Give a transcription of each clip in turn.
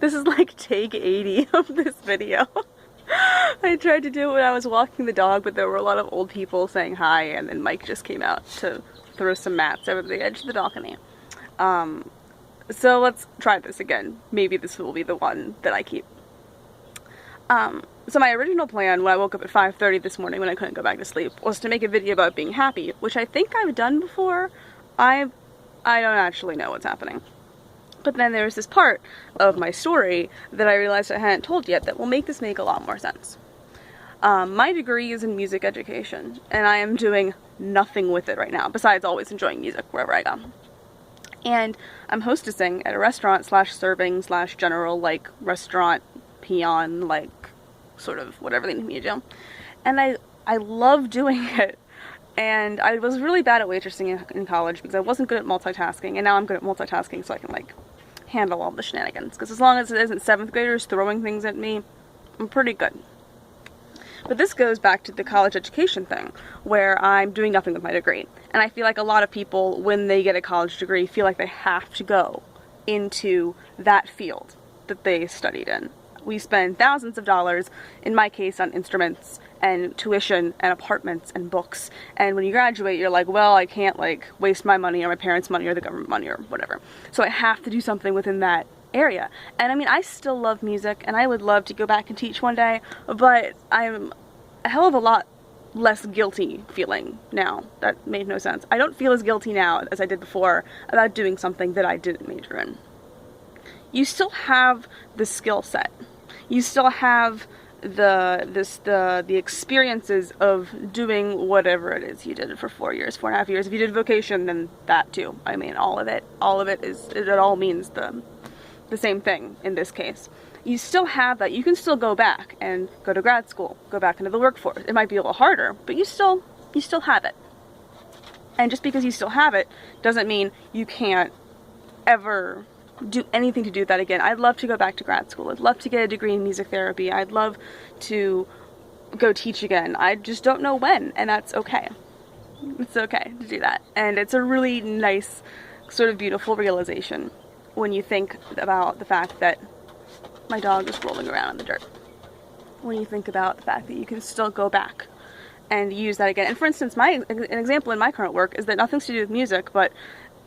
This is like take 80 of this video. I tried to do it when I was walking the dog, but there were a lot of old people saying hi, and then Mike just came out to throw some mats over the edge of the balcony. So let's try this again. Maybe this will be the one that I keep. So my original plan when I woke up at 5:30 this morning when I couldn't go back to sleep was to make a video about being happy, which I think I've done before. I don't actually know what's happening. But then there's this part of my story that I realized I hadn't told yet that will make this make a lot more sense. My degree is in music education, and I am doing nothing with it right now, besides always enjoying music wherever I go. And I'm hostessing at a restaurant slash serving slash general, like, restaurant peon, like, sort of whatever they need me to do. And I love doing it. And I was really bad at waitressing in college because I wasn't good at multitasking, and now I'm good at multitasking so I can, like, handle all the shenanigans. Because as long as it isn't 7th graders throwing things at me, I'm pretty good. But this goes back to the college education thing, where I'm doing nothing with my degree. And I feel like a lot of people, when they get a college degree, feel like they have to go into that field that they studied in. We spend thousands of dollars, in my case, on instruments and tuition and apartments and books. And when you graduate, you're like, well, I can't, like, waste my money or my parents' money or the government money or whatever. So I have to do something within that area. And I mean, I still love music, and I would love to go back and teach one day, but I'm a hell of a lot less guilty feeling now. That made no sense. I don't feel as guilty now as I did before about doing something that I didn't major in. You still have the skill set. You still have the experiences of doing whatever it is you did for 4 years, 4.5 years. If you did vocation, then that too. I mean, all of it all means the same thing in this case. You still have that. You can still go back and go to grad school, go back into the workforce. It might be a little harder, but you still have it. And just because you still have it doesn't mean you can't ever do anything to do that again. I'd love to go back to grad school. I'd love to get a degree in music therapy. I'd love to go teach again. I just don't know when, and that's okay. It's okay to do that. And it's a really nice, sort of beautiful realization when you think about the fact that my dog is rolling around in the dirt. When you think about the fact that you can still go back and use that again. And for instance, an example in my current work is that nothing's to do with music, but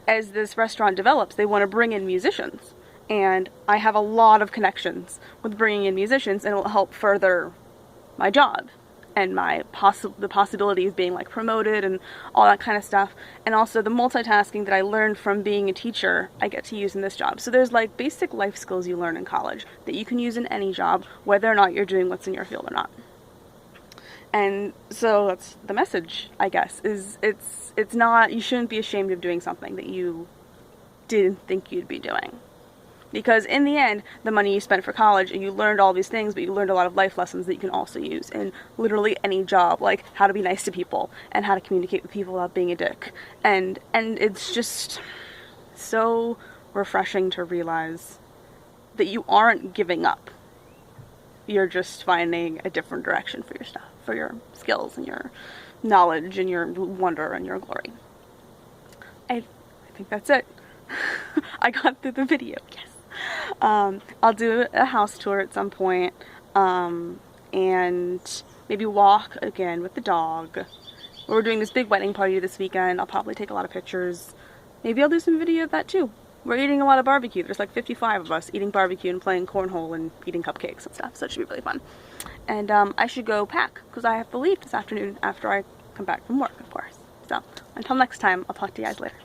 as this restaurant develops, they want to bring in musicians. And I have a lot of connections with bringing in musicians, and it will help further my job and the possibility of being, like, promoted and all that kind of stuff. And also the multitasking that I learned from being a teacher, I get to use in this job. So there's, like, basic life skills you learn in college that you can use in any job, whether or not you're doing what's in your field or not. And so that's the message, I guess, is it's not, you shouldn't be ashamed of doing something that you didn't think you'd be doing. Because in the end, the money you spent for college, and you learned all these things, but you learned a lot of life lessons that you can also use in literally any job, like how to be nice to people, and how to communicate with people without being a dick. And it's just so refreshing to realize that you aren't giving up. You're just finding a different direction for your stuff, for your skills and your knowledge and your wonder and your glory. I think that's it. I got through the video, yes. I'll do a house tour at some point, and maybe walk again with the dog. We're doing this big wedding party this weekend. I'll probably take a lot of pictures. Maybe I'll do some video of that too. We're eating a lot of barbecue. There's like 55 of us eating barbecue and playing cornhole and eating cupcakes and stuff, so it should be really fun. And I should go pack, because I have to leave this afternoon after I come back from work, of course. So until next time, I'll talk to you guys later.